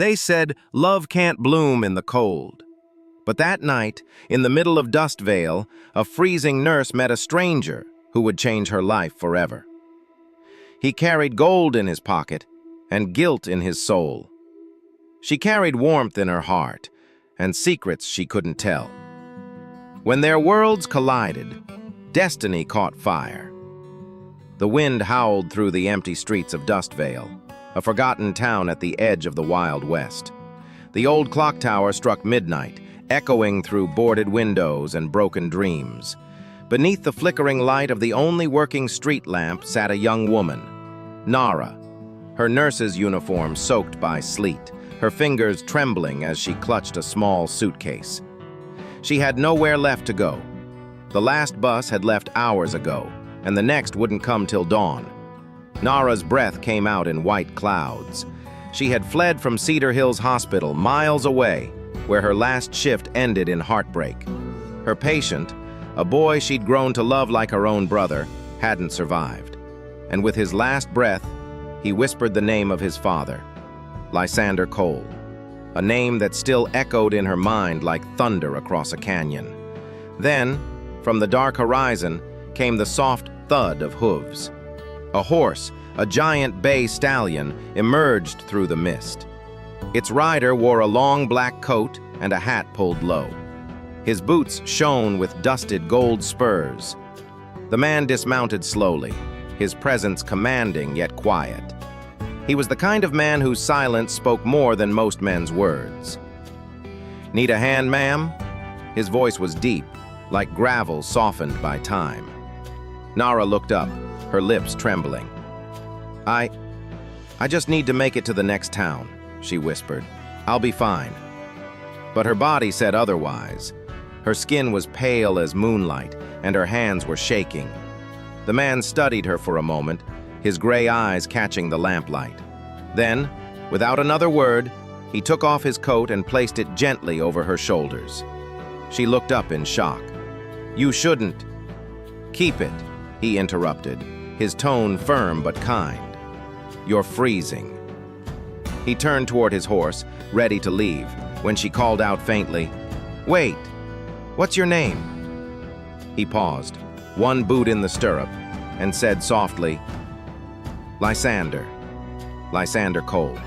They said love can't bloom in the cold. But that night, in the middle of Dustveil, a freezing nurse met a stranger who would change her life forever. He carried gold in his pocket and guilt in his soul. She carried warmth in her heart and secrets she couldn't tell. When their worlds collided, destiny caught fire. The wind howled through the empty streets of Dustveil, a forgotten town at the edge of the Wild West. The old clock tower struck midnight, echoing through boarded windows and broken dreams. Beneath the flickering light of the only working street lamp sat a young woman, Nara, her nurse's uniform soaked by sleet, her fingers trembling as she clutched a small suitcase. She had nowhere left to go. The last bus had left hours ago, and the next wouldn't come till dawn. Nara's breath came out in white clouds. She had fled from Cedar Hills Hospital miles away, where her last shift ended in heartbreak. Her patient, a boy she'd grown to love like her own brother, hadn't survived. And with his last breath, he whispered the name of his father, Lysandre Cole, a name that still echoed in her mind like thunder across a canyon. Then, from the dark horizon, came the soft thud of hooves. A horse, a giant bay stallion, emerged through the mist. Its rider wore a long black coat and a hat pulled low. His boots shone with dusted gold spurs. The man dismounted slowly, his presence commanding yet quiet. He was the kind of man whose silence spoke more than most men's words. "Need a hand, ma'am?" His voice was deep, like gravel softened by time. Nara looked up, her lips trembling. I just need to make it to the next town," she whispered. "I'll be fine." But her body said otherwise. Her skin was pale as moonlight, and her hands were shaking. The man studied her for a moment, his gray eyes catching the lamplight. Then, without another word, he took off his coat and placed it gently over her shoulders. She looked up in shock. "You shouldn't." "Keep it," he interrupted, his tone firm but kind. "You're freezing." He turned toward his horse, ready to leave, when she called out faintly, "Wait, what's your name?" He paused, one boot in the stirrup, and said softly, "Lysandre Cole."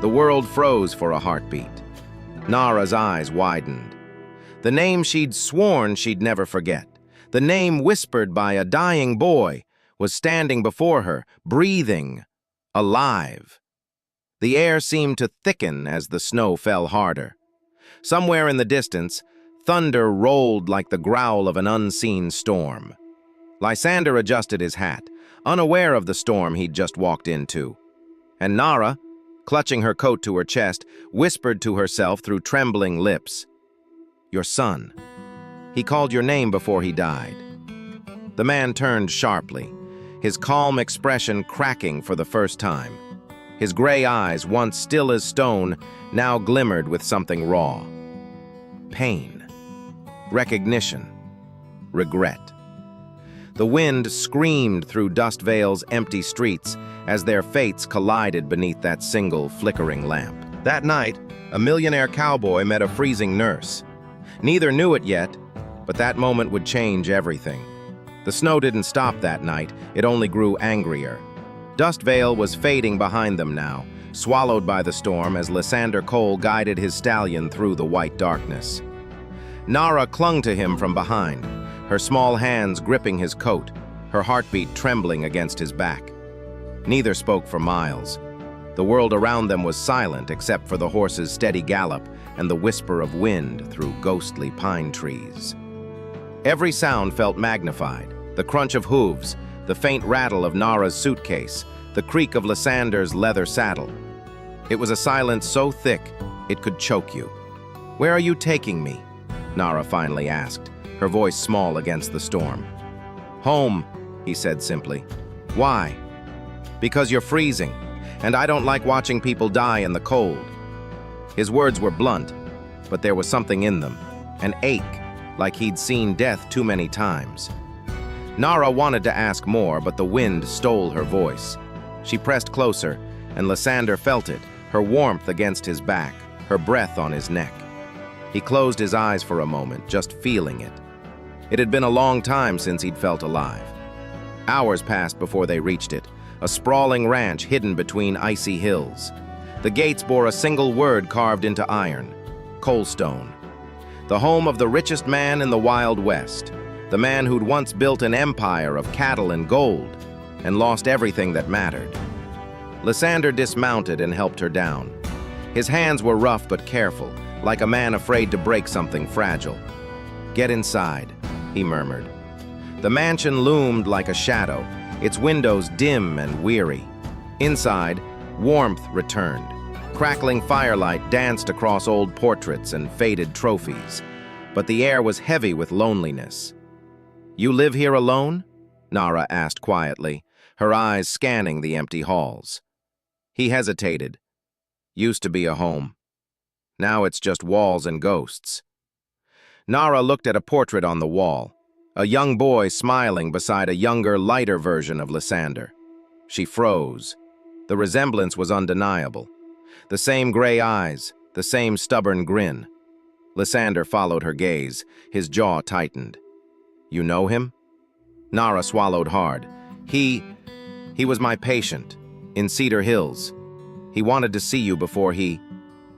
The world froze for a heartbeat. Nara's eyes widened. The name she'd sworn she'd never forget, the name whispered by a dying boy, was standing before her, breathing, alive. The air seemed to thicken as the snow fell harder. Somewhere in the distance, thunder rolled like the growl of an unseen storm. Lysandre adjusted his hat, unaware of the storm he'd just walked into. And Nara, clutching her coat to her chest, whispered to herself through trembling lips, "Your son. He called your name before he died." The man turned sharply, his calm expression cracking for the first time. His gray eyes, once still as stone, now glimmered with something raw. Pain, recognition, regret. The wind screamed through Dustveil's empty streets as their fates collided beneath that single flickering lamp. That night, a millionaire cowboy met a freezing nurse. Neither knew it yet, but that moment would change everything. The snow didn't stop that night, it only grew angrier. Dustveil was fading behind them now, swallowed by the storm as Lysandre Cole guided his stallion through the white darkness. Nara clung to him from behind, her small hands gripping his coat, her heartbeat trembling against his back. Neither spoke for miles. The world around them was silent except for the horse's steady gallop and the whisper of wind through ghostly pine trees. Every sound felt magnified, the crunch of hooves, the faint rattle of Nara's suitcase, the creak of Lysandre's leather saddle. It was a silence so thick, it could choke you. "Where are you taking me?" Nara finally asked, her voice small against the storm. "Home," he said simply. "Why?" "Because you're freezing, and I don't like watching people die in the cold." His words were blunt, but there was something in them, an ache, like he'd seen death too many times. Nara wanted to ask more, but the wind stole her voice. She pressed closer, and Lysandre felt it, her warmth against his back, her breath on his neck. He closed his eyes for a moment, just feeling it. It had been a long time since he'd felt alive. Hours passed before they reached it, a sprawling ranch hidden between icy hills. The gates bore a single word carved into iron: Coldstone. The home of the richest man in the Wild West, the man who'd once built an empire of cattle and gold, and lost everything that mattered. Lysandre dismounted and helped her down. His hands were rough but careful, like a man afraid to break something fragile. "Get inside," he murmured. The mansion loomed like a shadow, its windows dim and weary. Inside, warmth returned. Crackling firelight danced across old portraits and faded trophies, but the air was heavy with loneliness. "You live here alone?" Nara asked quietly, her eyes scanning the empty halls. He hesitated. "Used to be a home. Now it's just walls and ghosts." Nara looked at a portrait on the wall, a young boy smiling beside a younger, lighter version of Lysandre. She froze. The resemblance was undeniable. The same gray eyes, the same stubborn grin. Lysandre followed her gaze, his jaw tightened. "You know him?" Nara swallowed hard. He was my patient, in Cedar Hills. He wanted to see you before he—"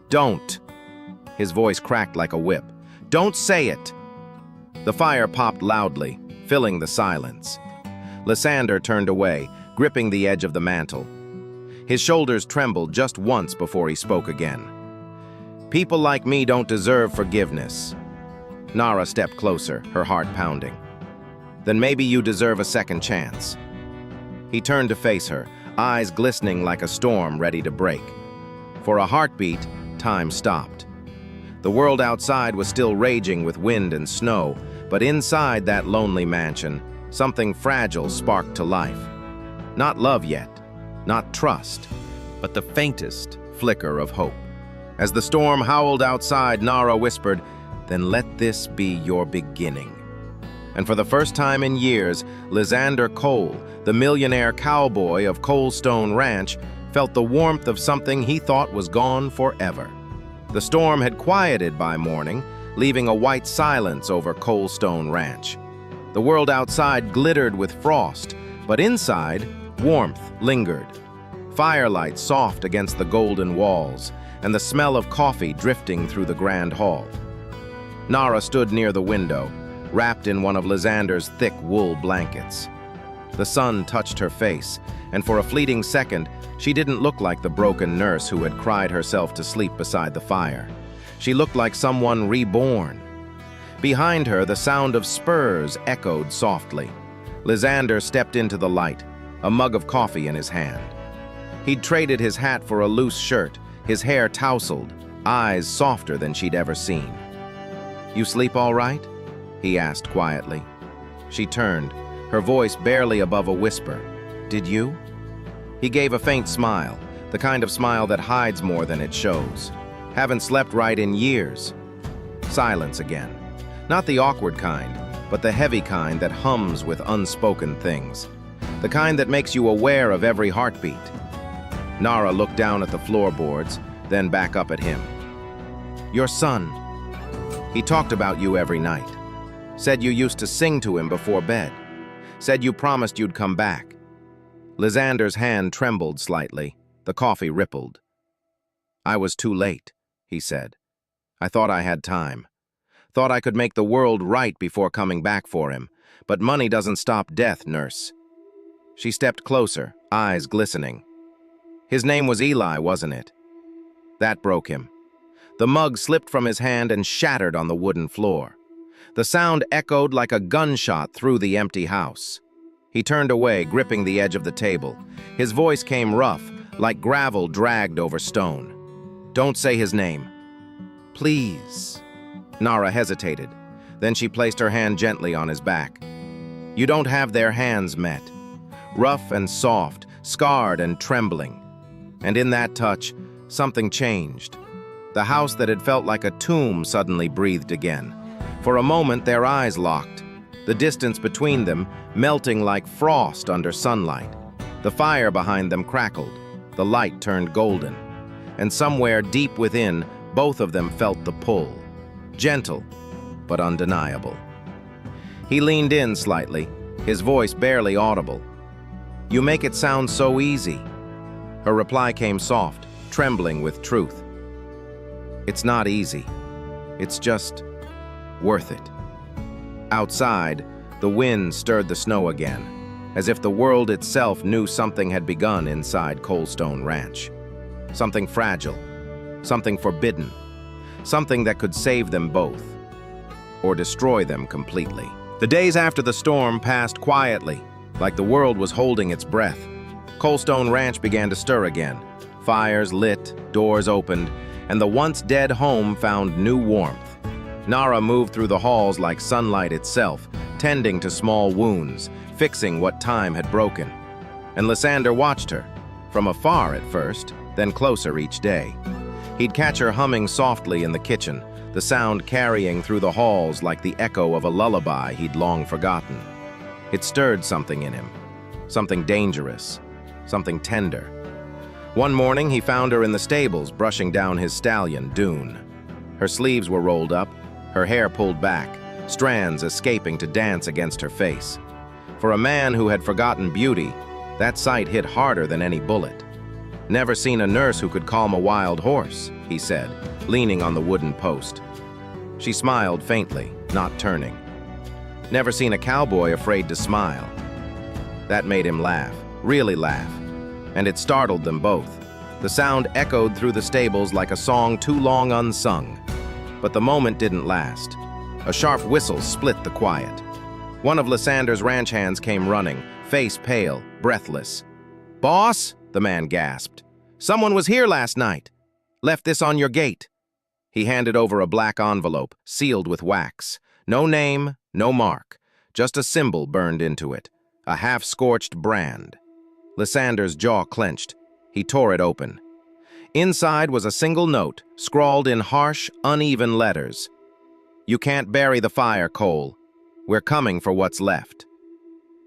"Don't!" His voice cracked like a whip. "Don't say it!" The fire popped loudly, filling the silence. Lysandre turned away, gripping the edge of the mantel. His shoulders trembled just once before he spoke again. "People like me don't deserve forgiveness." Nara stepped closer, her heart pounding. "Then maybe you deserve a second chance." He turned to face her, eyes glistening like a storm ready to break. For a heartbeat, time stopped. The world outside was still raging with wind and snow, but inside that lonely mansion, something fragile sparked to life. Not love yet, not trust, but the faintest flicker of hope. As the storm howled outside, Nara whispered, "Then let this be your beginning." And for the first time in years, Lysandre Cole, the millionaire cowboy of Coldstone Ranch, felt the warmth of something he thought was gone forever. The storm had quieted by morning, leaving a white silence over Coldstone Ranch. The world outside glittered with frost, but inside, warmth lingered. Firelight soft against the golden walls, and the smell of coffee drifting through the grand hall. Nara stood near the window, wrapped in one of Lysandre's thick wool blankets. The sun touched her face, and for a fleeting second, she didn't look like the broken nurse who had cried herself to sleep beside the fire. She looked like someone reborn. Behind her, the sound of spurs echoed softly. Lysandre stepped into the light, a mug of coffee in his hand. He'd traded his hat for a loose shirt, his hair tousled, eyes softer than she'd ever seen. "You sleep all right?" he asked quietly. She turned, her voice barely above a whisper. "Did you?" He gave a faint smile, the kind of smile that hides more than it shows. "Haven't slept right in years." Silence again. Not the awkward kind, but the heavy kind that hums with unspoken things. The kind that makes you aware of every heartbeat. Nara looked down at the floorboards, then back up at him. "Your son. He talked about you every night. Said you used to sing to him before bed. Said you promised you'd come back." Lysandre's hand trembled slightly. The coffee rippled. "I was too late," he said. "I thought I had time. Thought I could make the world right before coming back for him. But money doesn't stop death, nurse." She stepped closer, eyes glistening. "His name was Eli, wasn't it?" That broke him. The mug slipped from his hand and shattered on the wooden floor. The sound echoed like a gunshot through the empty house. He turned away, gripping the edge of the table. His voice came rough, like gravel dragged over stone. "Don't say his name." "Please." Nara hesitated. Then she placed her hand gently on his back. "You don't have their hands met. Rough and soft, scarred and trembling." And in that touch, something changed. The house that had felt like a tomb suddenly breathed again. For a moment, their eyes locked, the distance between them melting like frost under sunlight. The fire behind them crackled. The light turned golden. and somewhere deep within, both of them felt the pull. Gentle, but undeniable. He leaned in slightly, his voice barely audible. "You make it sound so easy." Her reply came soft, trembling with truth. "It's not easy. It's just worth it." Outside, the wind stirred the snow again, as if the world itself knew something had begun inside Coldstone Ranch. Something fragile, something forbidden, something that could save them both, or destroy them completely. The days after the storm passed quietly, like the world was holding its breath. Coldstone Ranch began to stir again. Fires lit, doors opened, and the once dead home found new warmth. Nara moved through the halls like sunlight itself, tending to small wounds, fixing what time had broken. And Lysandre watched her, from afar at first, then closer each day. He'd catch her humming softly in the kitchen, the sound carrying through the halls like the echo of a lullaby he'd long forgotten. It stirred something in him, something dangerous, something tender. One morning, he found her in the stables brushing down his stallion, Dune. Her sleeves were rolled up, her hair pulled back, strands escaping to dance against her face. For a man who had forgotten beauty, that sight hit harder than any bullet. "Never seen a nurse who could calm a wild horse," he said, leaning on the wooden post. She smiled faintly, not turning. "Never seen a cowboy afraid to smile." That made him laugh, really laugh, and it startled them both. The sound echoed through the stables like a song too long unsung. But the moment didn't last. A sharp whistle split the quiet. One of Lysandre's ranch hands came running, face pale, breathless. "Boss," the man gasped. "Someone was here last night. Left this on your gate." He handed over a black envelope, sealed with wax. No name, no mark, just a symbol burned into it, a half-scorched brand. Lysandre's jaw clenched. He tore it open. Inside was a single note, scrawled in harsh, uneven letters. "You can't bury the fire, Cole. We're coming for what's left."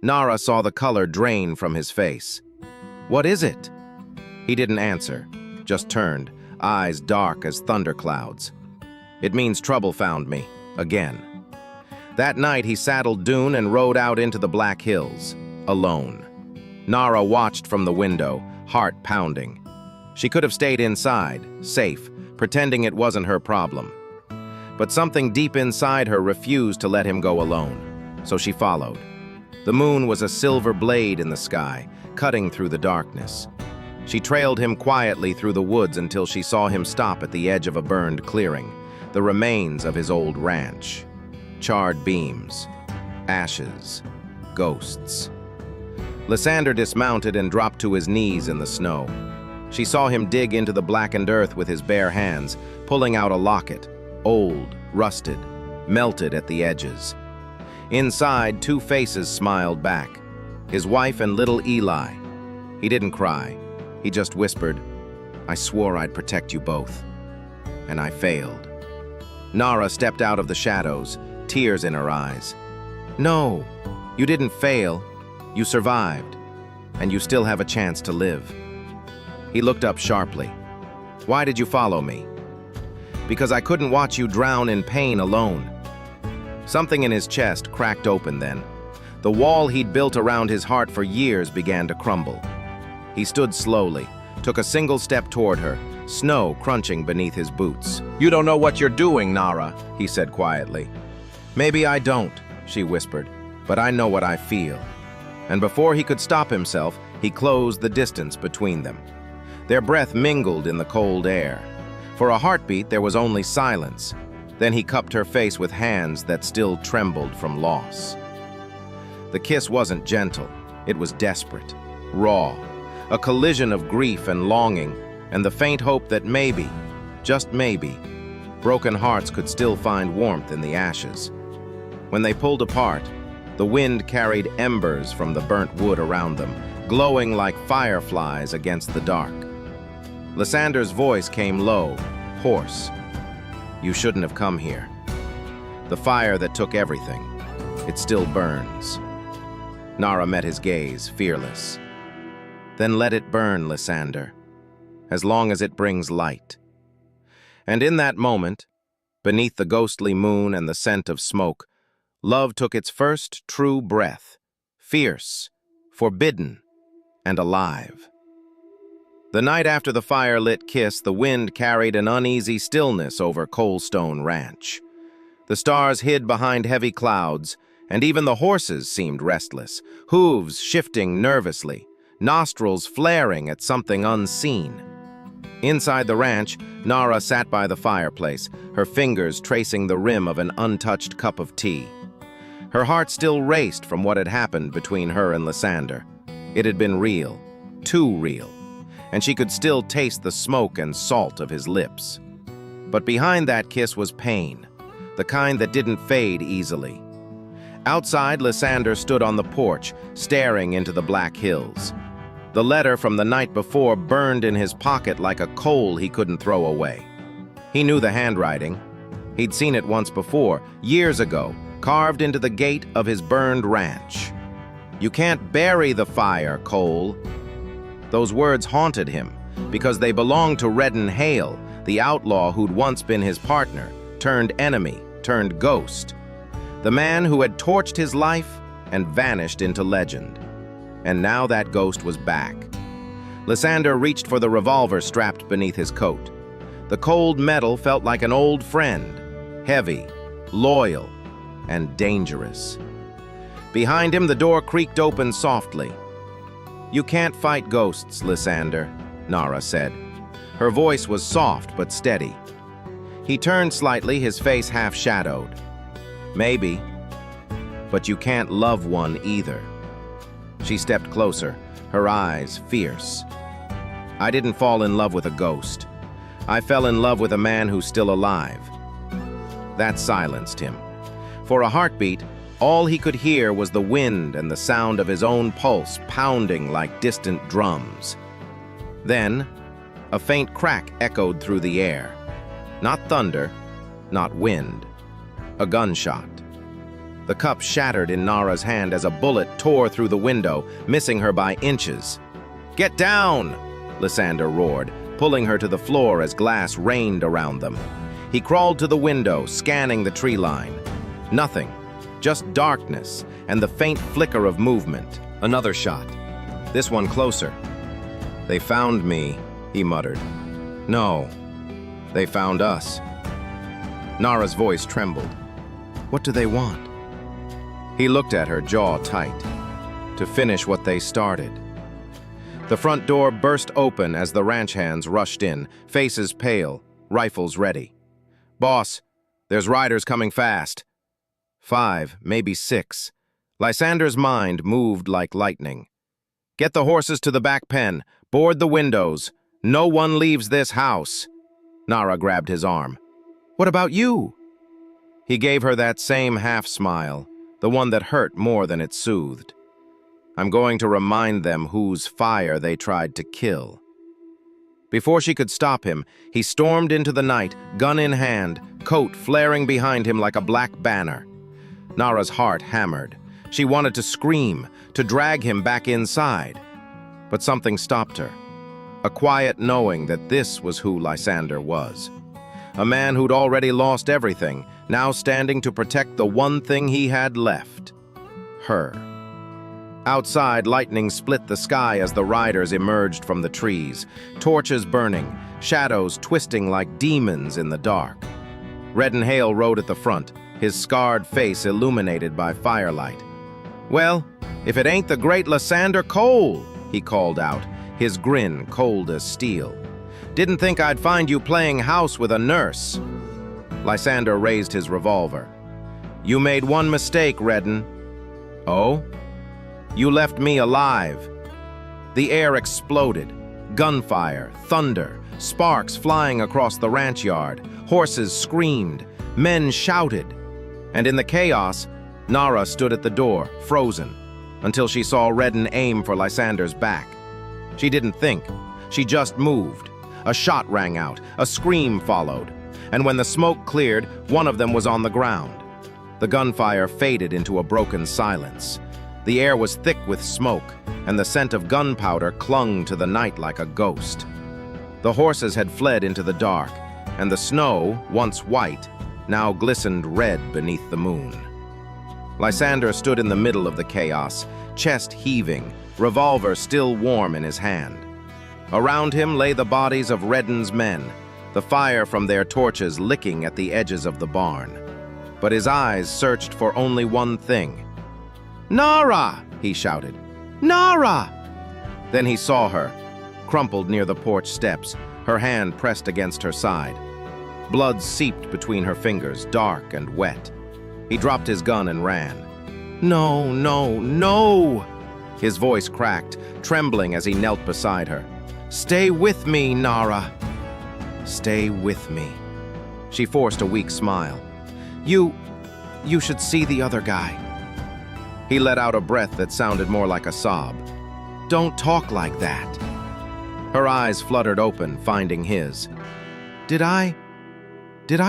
Nara saw the color drain from his face. "What is it?" He didn't answer, just turned, eyes dark as thunderclouds. "It means trouble found me, again." That night he saddled Dune and rode out into the Black Hills, alone. Nara watched from the window, heart pounding. She could have stayed inside, safe, pretending it wasn't her problem. But something deep inside her refused to let him go alone, so she followed. The moon was a silver blade in the sky, cutting through the darkness. She trailed him quietly through the woods until she saw him stop at the edge of a burned clearing, the remains of his old ranch. Charred beams, ashes, ghosts. Lysandre dismounted and dropped to his knees in the snow. She saw him dig into the blackened earth with his bare hands, pulling out a locket, old, rusted, melted at the edges. Inside, two faces smiled back, his wife and little Eli. He didn't cry. He just whispered, "I swore I'd protect you both. And I failed." Nara stepped out of the shadows, tears in her eyes. "No, you didn't fail. You survived. And you still have a chance to live." He looked up sharply. "Why did you follow me?" "Because I couldn't watch you drown in pain alone." Something in his chest cracked open then. The wall he'd built around his heart for years began to crumble. He stood slowly, took a single step toward her, snow crunching beneath his boots. "You don't know what you're doing, Nara," he said quietly. "Maybe I don't," she whispered, "but I know what I feel." And before he could stop himself, he closed the distance between them. Their breath mingled in the cold air. For a heartbeat, there was only silence. Then he cupped her face with hands that still trembled from loss. The kiss wasn't gentle. It was desperate, raw, a collision of grief and longing, and the faint hope that maybe, just maybe, broken hearts could still find warmth in the ashes. When they pulled apart, the wind carried embers from the burnt wood around them, glowing like fireflies against the dark. Lysandre's voice came low, hoarse. "You shouldn't have come here. The fire that took everything, it still burns." Nara met his gaze, fearless. "Then let it burn, Lysandre. as long as it brings light. And in that moment, beneath the ghostly moon and the scent of smoke, love took its first true breath, fierce, forbidden, and alive. The night after the fire-lit kiss, the wind carried an uneasy stillness over Colestone Ranch. The stars hid behind heavy clouds, and even the horses seemed restless, hooves shifting nervously, nostrils flaring at something unseen. Inside the ranch, Nara sat by the fireplace, her fingers tracing the rim of an untouched cup of tea. Her heart still raced from what had happened between her and Lysandre. It had been real, too real, and she could still taste the smoke and salt of his lips. But behind that kiss was pain, the kind that didn't fade easily. Outside, Lysandre stood on the porch, staring into the black hills. The letter from the night before burned in his pocket like a coal he couldn't throw away. He knew the handwriting. He'd seen it once before, years ago, carved into the gate of his burned ranch. "You can't bury the fire, Cole." Those words haunted him because they belonged to Redden Hale, the outlaw who'd once been his partner, turned enemy, turned ghost. The man who had torched his life and vanished into legend. And now that ghost was back. Lysandre reached for the revolver strapped beneath his coat. The cold metal felt like an old friend, heavy, loyal, and dangerous. Behind him, the door creaked open softly. "You can't fight ghosts, Lysandre," Nara said. Her voice was soft but steady. He turned slightly, his face half-shadowed. "Maybe, but you can't love one either." She stepped closer, her eyes fierce. "I didn't fall in love with a ghost. I fell in love with a man who's still alive." That silenced him. For a heartbeat, all he could hear was the wind and the sound of his own pulse pounding like distant drums. Then, a faint crack echoed through the air. Not thunder, not wind. A gunshot. The cup shattered in Nara's hand as a bullet tore through the window, missing her by inches. "Get down!" Lysandre roared, pulling her to the floor as glass rained around them. He crawled to the window, scanning the tree line. Nothing, just darkness and the faint flicker of movement. Another shot. This one closer. "They found me," he muttered. "No, they found us." Nara's voice trembled. "What do they want?" He looked at her, jaw tight. "To finish what they started." The front door burst open as the ranch hands rushed in, faces pale, rifles ready. "Boss, there's riders coming fast." 5, maybe 6. Lysandre's mind moved like lightning. "Get the horses to the back pen. Board the windows. No one leaves this house." Nara grabbed his arm. "What about you?" He gave her that same half-smile, the one that hurt more than it soothed. "I'm going to remind them whose fire they tried to kill." Before she could stop him, he stormed into the night, gun in hand, coat flaring behind him like a black banner. Nara's heart hammered. She wanted to scream, to drag him back inside. But something stopped her. A quiet knowing that this was who Lysandre was. A man who'd already lost everything, now standing to protect the one thing he had left. Her. Outside, lightning split the sky as the riders emerged from the trees, torches burning, shadows twisting like demons in the dark. Redden Hale rode at the front, his scarred face illuminated by firelight. "Well, if it ain't the great Lysandre Cole," he called out, his grin cold as steel. "Didn't think I'd find you playing house with a nurse." Lysandre raised his revolver. "You made one mistake, Redden." "Oh?" "You left me alive." The air exploded. Gunfire, thunder, sparks flying across the ranch yard. Horses screamed. Men shouted. And in the chaos, Nara stood at the door, frozen, until she saw Redden aim for Lysandre's back. She didn't think. She just moved. A shot rang out. A scream followed. And when the smoke cleared, one of them was on the ground. The gunfire faded into a broken silence. The air was thick with smoke, and the scent of gunpowder clung to the night like a ghost. The horses had fled into the dark, and the snow, once white, now glistened red beneath the moon. Lysandre stood in the middle of the chaos, chest heaving, revolver still warm in his hand. Around him lay the bodies of Redden's men, the fire from their torches licking at the edges of the barn. But his eyes searched for only one thing. "Nara!" he shouted. "Nara!" Then he saw her, crumpled near the porch steps, her hand pressed against her side. Blood seeped between her fingers, dark and wet. He dropped his gun and ran. "No, no, no!" His voice cracked, trembling as he knelt beside her. "Stay with me, Nara. Stay with me." She forced a weak smile. You should see the other guy." He let out a breath that sounded more like a sob. "Don't talk like that." Her eyes fluttered open, finding his. Did I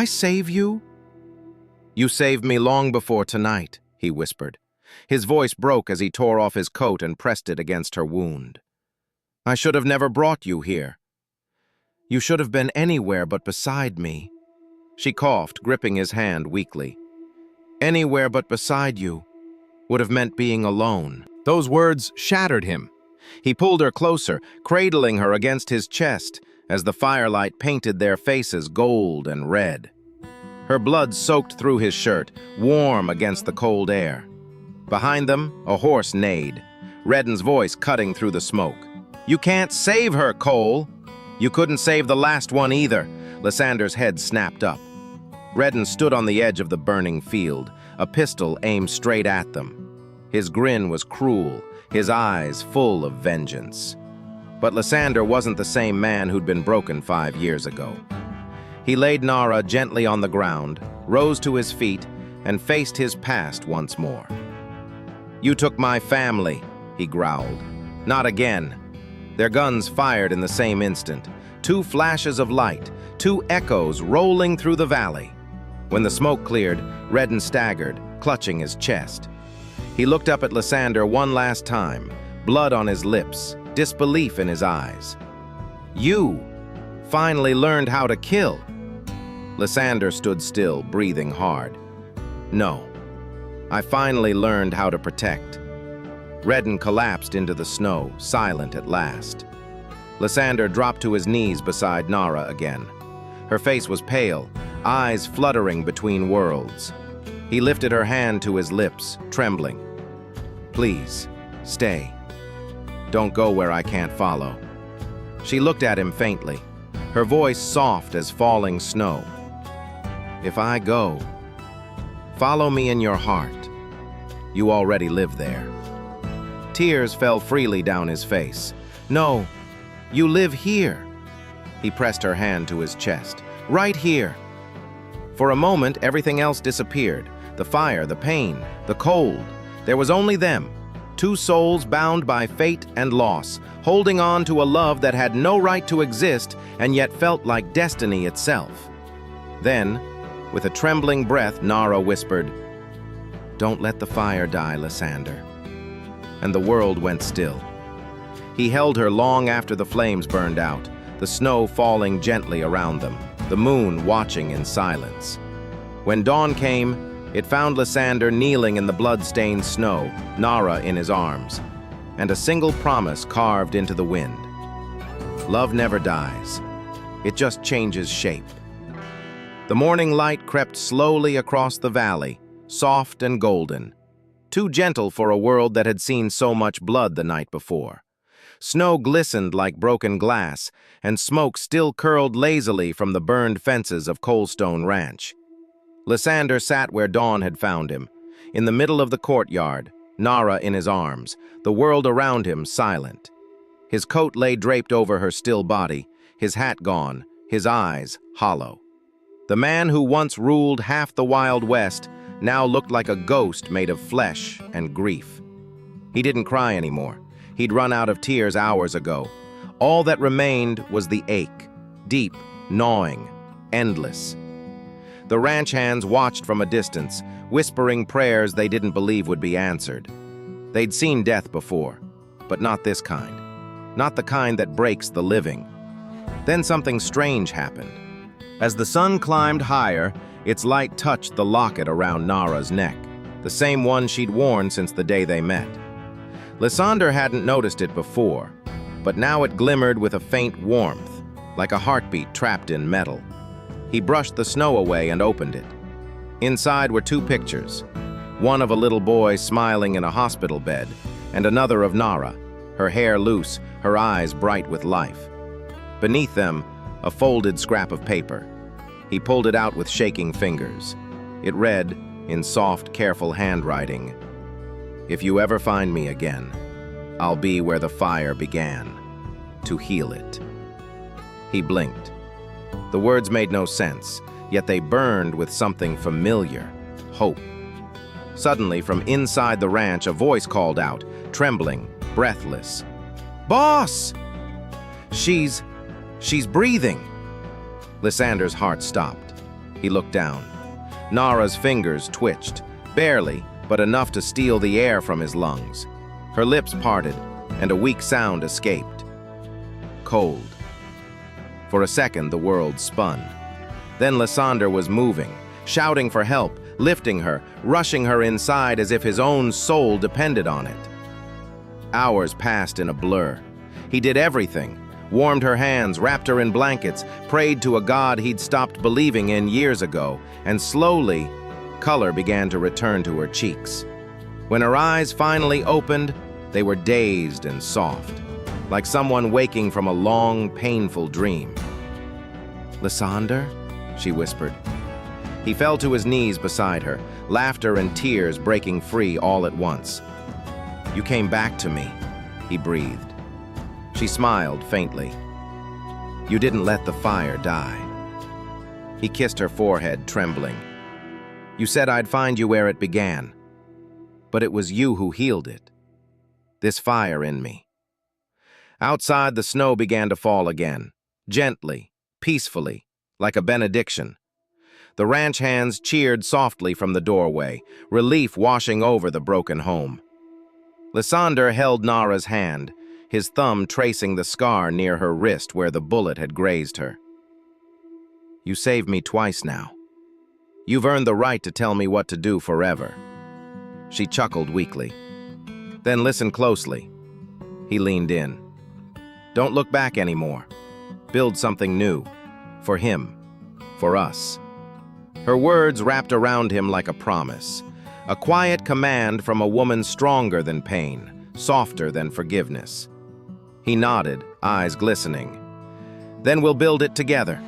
save you?" "You saved me long before tonight," he whispered. His voice broke as he tore off his coat and pressed it against her wound. "I should have never brought you here. You should have been anywhere but beside me." She coughed, gripping his hand weakly. "Anywhere but beside you would have meant being alone." Those words shattered him. He pulled her closer, cradling her against his chest as the firelight painted their faces gold and red. Her blood soaked through his shirt, warm against the cold air. Behind them, a horse neighed, Redden's voice cutting through the smoke. "You can't save her, Cole!" "You couldn't save the last one either." Lysandre's head snapped up. Redden stood on the edge of the burning field, a pistol aimed straight at them. His grin was cruel, his eyes full of vengeance. But Lysandre wasn't the same man who'd been broken 5 years ago. He laid Nara gently on the ground, rose to his feet, and faced his past once more. "You took my family," he growled. "Not again." Their guns fired in the same instant. 2 flashes of light, 2 echoes rolling through the valley. When the smoke cleared, Redden staggered, clutching his chest. He looked up at Lysandre one last time, blood on his lips, disbelief in his eyes. "You finally learned how to kill." Lysandre stood still, breathing hard. "No, I finally learned how to protect." Redden collapsed into the snow, silent at last. Lysandre dropped to his knees beside Nara again. Her face was pale, eyes fluttering between worlds. He lifted her hand to his lips, trembling. "Please, stay. Don't go where I can't follow." She looked at him faintly, her voice soft as falling snow. "If I go, follow me in your heart. You already live there." Tears fell freely down his face. "No, you live here." He pressed her hand to his chest. "Right here." For a moment, everything else disappeared. The fire, the pain, the cold. There was only them, 2 souls bound by fate and loss, holding on to a love that had no right to exist and yet felt like destiny itself. Then, with a trembling breath, Nara whispered, "Don't let the fire die, Lysandre." And the world went still. He held her long after the flames burned out, the snow falling gently around them, the moon watching in silence. When dawn came, it found Lysandre kneeling in the blood-stained snow, Nara in his arms, and a single promise carved into the wind. Love never dies. It just changes shape. The morning light crept slowly across the valley, soft and golden, too gentle for a world that had seen so much blood the night before. Snow glistened like broken glass, and smoke still curled lazily from the burned fences of Colestone Ranch. Lysandre sat where dawn had found him, in the middle of the courtyard, Nara in his arms, the world around him silent. His coat lay draped over her still body, his hat gone, his eyes hollow. The man who once ruled half the Wild West now looked like a ghost made of flesh and grief. He didn't cry anymore. He'd run out of tears hours ago. All that remained was the ache, deep, gnawing, endless. The ranch hands watched from a distance, whispering prayers they didn't believe would be answered. They'd seen death before, but not this kind. Not the kind that breaks the living. Then something strange happened. As the sun climbed higher, its light touched the locket around Nara's neck, the same one she'd worn since the day they met. Lysandre hadn't noticed it before, but now it glimmered with a faint warmth, like a heartbeat trapped in metal. He brushed the snow away and opened it. Inside were two pictures, one of a little boy smiling in a hospital bed, and another of Nara, her hair loose, her eyes bright with life. Beneath them, a folded scrap of paper. He pulled it out with shaking fingers. It read, in soft, careful handwriting, "If you ever find me again, I'll be where the fire began, to heal it." He blinked. The words made no sense, yet they burned with something familiar, hope. Suddenly, from inside the ranch, a voice called out, trembling, breathless. "Boss! She's breathing!" Lysandre's heart stopped. He looked down. Nara's fingers twitched, barely, but enough to steal the air from his lungs. Her lips parted, and a weak sound escaped. Cold. For a second, the world spun. Then Lysandre was moving, shouting for help, lifting her, rushing her inside as if his own soul depended on it. Hours passed in a blur. He did everything, warmed her hands, wrapped her in blankets, prayed to a god he'd stopped believing in years ago, and slowly, color began to return to her cheeks. When her eyes finally opened, they were dazed and soft, like someone waking from a long, painful dream. "Lysandre?" she whispered. He fell to his knees beside her, laughter and tears breaking free all at once. "You came back to me," he breathed. She smiled faintly. "You didn't let the fire die." He kissed her forehead, trembling. "You said I'd find you where it began, but it was you who healed it. This fire in me." Outside, the snow began to fall again, gently, peacefully, like a benediction. The ranch hands cheered softly from the doorway, relief washing over the broken home. Lysandre held Nara's hand, his thumb tracing the scar near her wrist where the bullet had grazed her. "You saved me twice now. You've earned the right to tell me what to do forever." She chuckled weakly. "Then listen closely." He leaned in. "Don't look back anymore. Build something new. For him. For us." Her words wrapped around him like a promise, a quiet command from a woman stronger than pain, softer than forgiveness. He nodded, eyes glistening. "Then we'll build it together."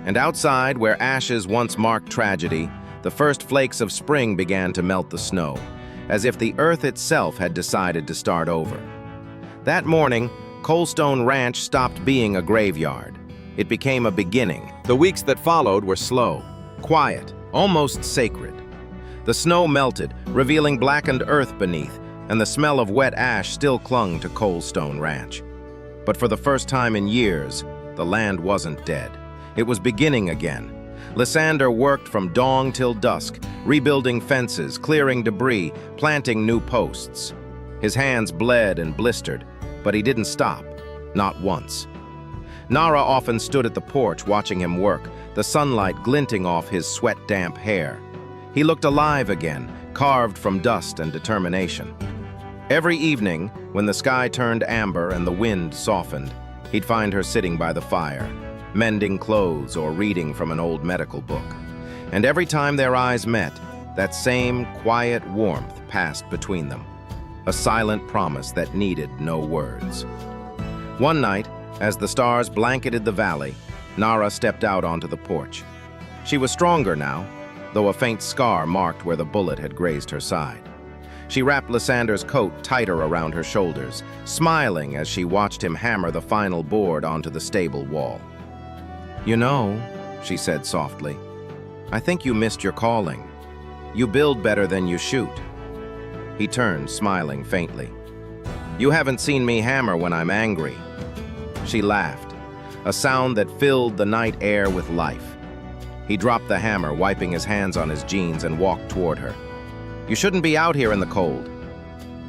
And outside, where ashes once marked tragedy, the first flakes of spring began to melt the snow, as if the earth itself had decided to start over. That morning, Coldstone Ranch stopped being a graveyard. It became a beginning. The weeks that followed were slow, quiet, almost sacred. The snow melted, revealing blackened earth beneath, and the smell of wet ash still clung to Coldstone Ranch. But for the first time in years, the land wasn't dead. It was beginning again. Lysandre worked from dawn till dusk, rebuilding fences, clearing debris, planting new posts. His hands bled and blistered, but he didn't stop, not once. Nara often stood at the porch watching him work, the sunlight glinting off his sweat-damp hair. He looked alive again, carved from dust and determination. Every evening, when the sky turned amber and the wind softened, he'd find her sitting by the fire, mending clothes or reading from an old medical book. And every time their eyes met, that same quiet warmth passed between them, a silent promise that needed no words. One night, as the stars blanketed the valley, Nara stepped out onto the porch. She was stronger now, though a faint scar marked where the bullet had grazed her side. She wrapped Lysandre's coat tighter around her shoulders, smiling as she watched him hammer the final board onto the stable wall. "You know," she said softly, "I think you missed your calling. You build better than you shoot." He turned, smiling faintly. "You haven't seen me hammer when I'm angry." She laughed, a sound that filled the night air with life. He dropped the hammer, wiping his hands on his jeans, and walked toward her. "You shouldn't be out here in the cold."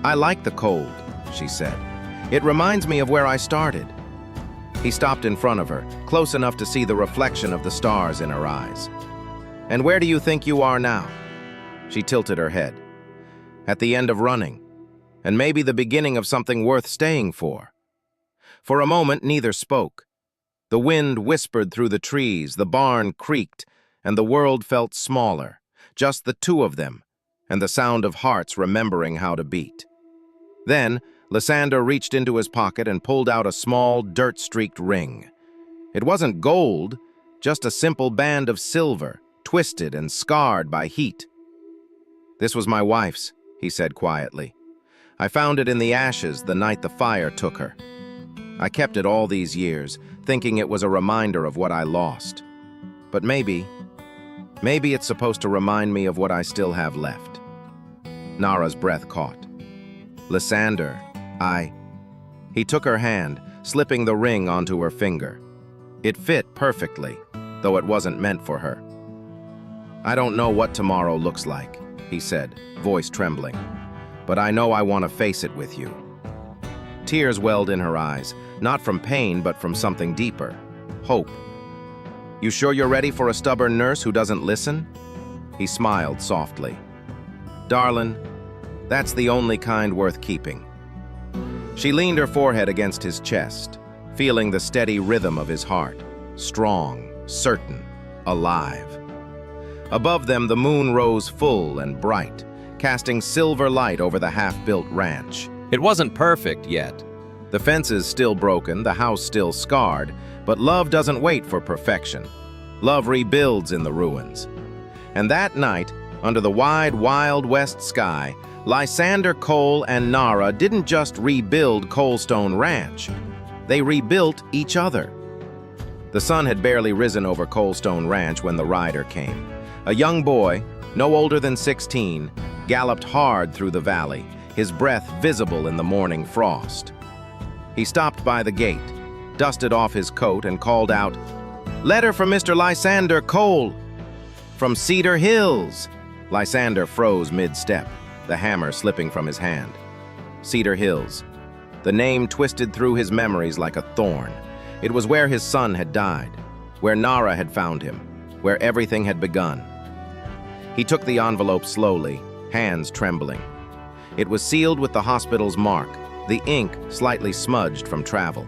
"I like the cold," she said. "It reminds me of where I started." He stopped in front of her, close enough to see the reflection of the stars in her eyes. "And where do you think you are now?" She tilted her head. "At the end of running, and maybe the beginning of something worth staying for." For a moment, neither spoke. The wind whispered through the trees, the barn creaked, and the world felt smaller, just the two of them, and the sound of hearts remembering how to beat. Then, Lysandre reached into his pocket and pulled out a small, dirt-streaked ring. It wasn't gold, just a simple band of silver, twisted and scarred by heat. "This was my wife's," he said quietly. "I found it in the ashes the night the fire took her. I kept it all these years, thinking it was a reminder of what I lost. But maybe it's supposed to remind me of what I still have left." Nara's breath caught. "Lysandre, He took her hand, slipping the ring onto her finger. It fit perfectly, though it wasn't meant for her. "I don't know what tomorrow looks like," he said, voice trembling. "But I know I want to face it with you." Tears welled in her eyes, not from pain but from something deeper, hope. "You sure you're ready for a stubborn nurse who doesn't listen?" He smiled softly. "Darling, that's the only kind worth keeping." She leaned her forehead against his chest, feeling the steady rhythm of his heart, strong, certain, alive. Above them, the moon rose full and bright, casting silver light over the half-built ranch. It wasn't perfect yet. The fences still broken, the house still scarred, but love doesn't wait for perfection. Love rebuilds in the ruins. And that night, under the wide, wild west sky, Lysandre Cole and Nara didn't just rebuild Colestone Ranch. They rebuilt each other. The sun had barely risen over Colestone Ranch when the rider came. A young boy, no older than 16, galloped hard through the valley, his breath visible in the morning frost. He stopped by the gate, dusted off his coat, and called out, "Letter from Mr. Lysandre Cole!" "From Cedar Hills!" Lysandre froze mid-step, the hammer slipping from his hand. Cedar Hills. The name twisted through his memories like a thorn. It was where his son had died, where Nara had found him, where everything had begun. He took the envelope slowly, hands trembling. It was sealed with the hospital's mark, the ink slightly smudged from travel.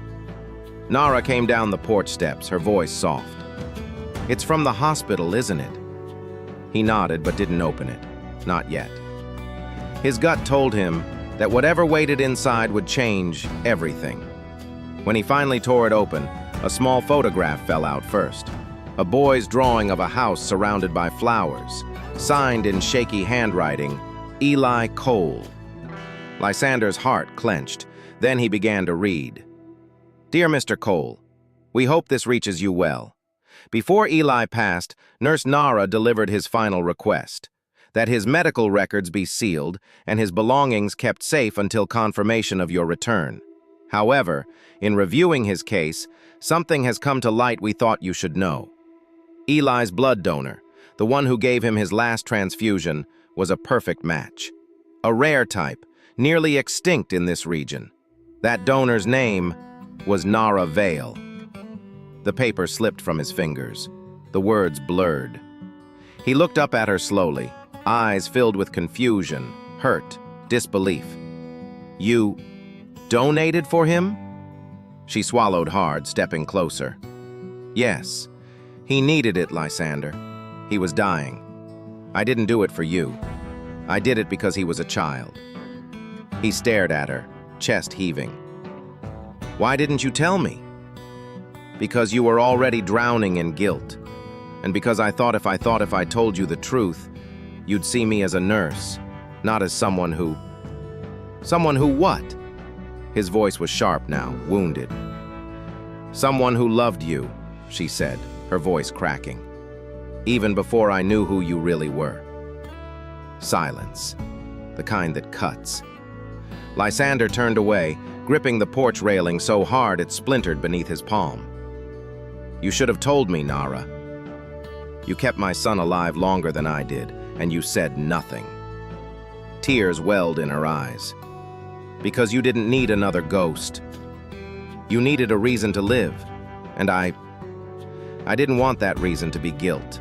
Nara came down the porch steps, her voice soft. "It's from the hospital, isn't it?" He nodded but didn't open it. Not yet. His gut told him that whatever waited inside would change everything. When he finally tore it open, a small photograph fell out first. A boy's drawing of a house surrounded by flowers, signed in shaky handwriting, Eli Cole. Lysandre's heart clenched. Then he began to read. "Dear Mr. Cole, we hope this reaches you well. Before Eli passed, Nurse Nara delivered his final request, that his medical records be sealed and his belongings kept safe until confirmation of your return. However, in reviewing his case, something has come to light we thought you should know. Eli's blood donor, the one who gave him his last transfusion, was a perfect match. A rare type, nearly extinct in this region. That donor's name was Nara Vale." The paper slipped from his fingers. The words blurred. He looked up at her slowly, eyes filled with confusion, hurt, disbelief. "You donated for him?" She swallowed hard, stepping closer. "Yes. He needed it, Lysandre. He was dying. I didn't do it for you. I did it because he was a child." He stared at her, chest heaving. "Why didn't you tell me?" "Because you were already drowning in guilt. And because I thought if I told you the truth, you'd see me as a nurse, not as someone who..." "Someone who what?" His voice was sharp now, wounded. "Someone who loved you," she said, her voice cracking. "Even before I knew who you really were." Silence. The kind that cuts. Lysandre turned away, gripping the porch railing so hard it splintered beneath his palm. "You should have told me, Nara. You kept my son alive longer than I did, and you said nothing." Tears welled in her eyes. "Because you didn't need another ghost. You needed a reason to live, and I didn't want that reason to be guilt.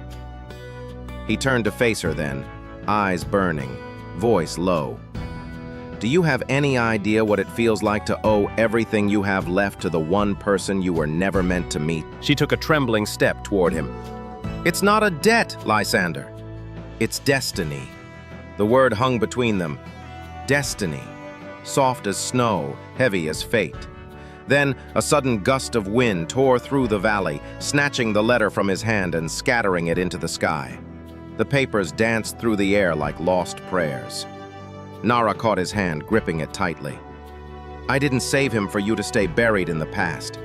He turned to face her then, eyes burning, voice low. Do you have any idea what it feels like to owe everything you have left to the one person you were never meant to meet? She took a trembling step toward him. It's not a debt, Lysandre. It's destiny. The word hung between them. Destiny. Soft as snow, heavy as fate. Then a sudden gust of wind tore through the valley, snatching the letter from his hand and scattering it into the sky. The papers danced through the air like lost prayers. Nara caught his hand, gripping it tightly. I didn't save him for you to stay buried in the past.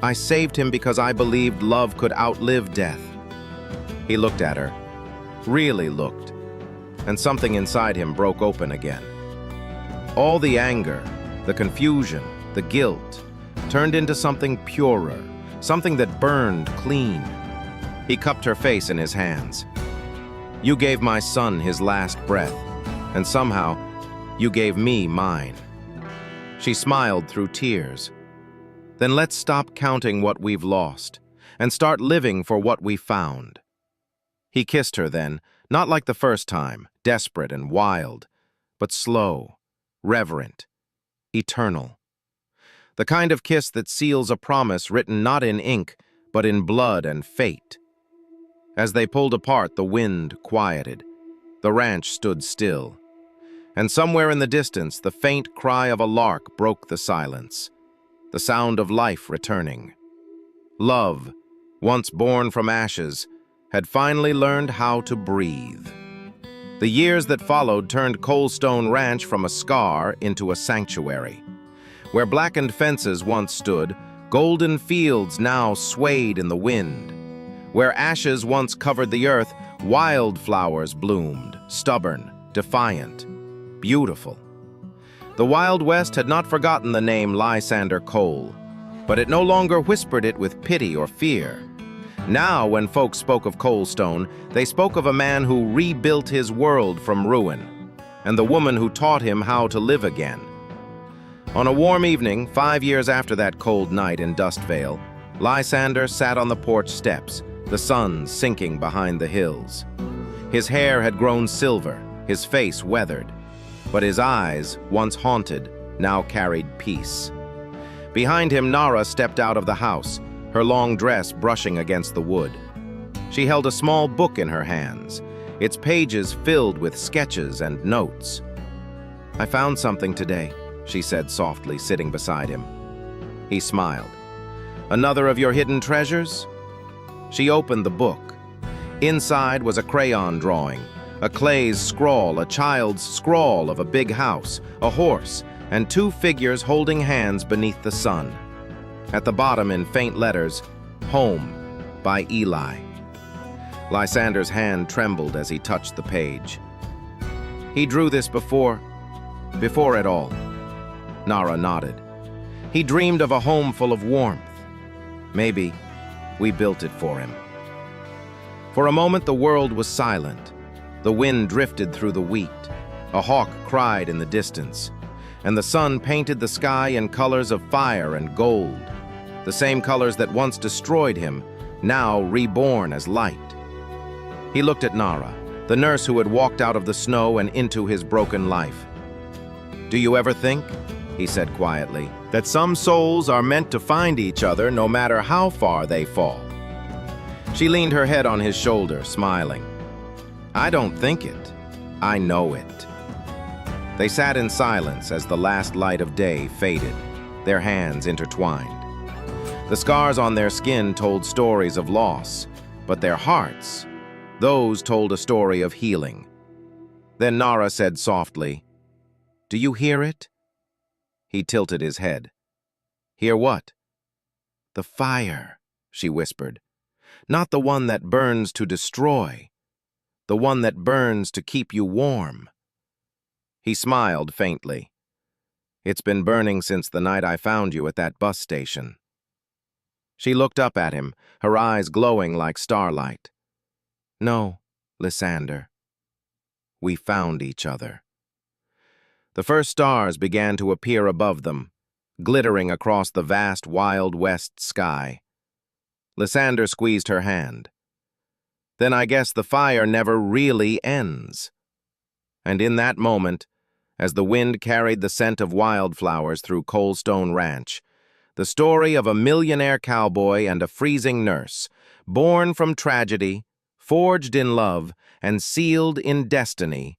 I saved him because I believed love could outlive death. He looked at her, really looked, and something inside him broke open again. All the anger, the confusion, the guilt, turned into something purer, something that burned clean. He cupped her face in his hands. You gave my son his last breath, and somehow, you gave me mine. She smiled through tears. Then let's stop counting what we've lost, and start living for what we found. He kissed her then, not like the first time, desperate and wild, but slow, reverent, eternal. The kind of kiss that seals a promise written not in ink, but in blood and fate. As they pulled apart, the wind quieted. The ranch stood still. And somewhere in the distance, the faint cry of a lark broke the silence, the sound of life returning. Love, once born from ashes, had finally learned how to breathe. The years that followed turned Coldstone Ranch from a scar into a sanctuary. Where blackened fences once stood, golden fields now swayed in the wind. Where ashes once covered the earth, wildflowers bloomed, stubborn, defiant, beautiful. The Wild West had not forgotten the name Lysandre Cole, but it no longer whispered it with pity or fear. Now, when folks spoke of Coldstone, they spoke of a man who rebuilt his world from ruin, and the woman who taught him how to live again. On a warm evening, 5 years after that cold night in Dustveil, Lysandre sat on the porch steps, the sun sinking behind the hills. His hair had grown silver, his face weathered, but his eyes, once haunted, now carried peace. Behind him, Nara stepped out of the house, her long dress brushing against the wood. She held a small book in her hands, its pages filled with sketches and notes. I found something today, she said softly, sitting beside him. He smiled. Another of your hidden treasures? She opened the book. Inside was a crayon drawing, a clay's scrawl, a child's scrawl of a big house, a horse, and two figures holding hands beneath the sun. At the bottom, in faint letters, Home, by Eli. Lysandre's hand trembled as he touched the page. He drew this before it all. Nara nodded. He dreamed of a home full of warmth. Maybe we built it for him. For a moment, the world was silent. The wind drifted through the wheat. A hawk cried in the distance, and the sun painted the sky in colors of fire and gold, the same colors that once destroyed him, now reborn as light. He looked at Nara, the nurse who had walked out of the snow and into his broken life. Do you ever think, he said quietly, that some souls are meant to find each other no matter how far they fall? She leaned her head on his shoulder, smiling. I don't think it. I know it. They sat in silence as the last light of day faded, their hands intertwined. The scars on their skin told stories of loss, but their hearts, those told a story of healing. Then Nara said softly, Do you hear it? He tilted his head. Hear what? The fire, she whispered. Not the one that burns to destroy, the one that burns to keep you warm. He smiled faintly. It's been burning since the night I found you at that bus station. She looked up at him, her eyes glowing like starlight. No, Lysandre. We found each other. The first stars began to appear above them, glittering across the vast Wild West sky. Lysandre squeezed her hand. Then I guess the fire never really ends. And in that moment, as the wind carried the scent of wildflowers through Coldstone Ranch, the story of a millionaire cowboy and a freezing nurse, born from tragedy, forged in love, and sealed in destiny,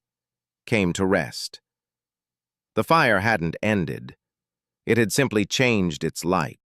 came to rest. The fire hadn't ended. It had simply changed its light.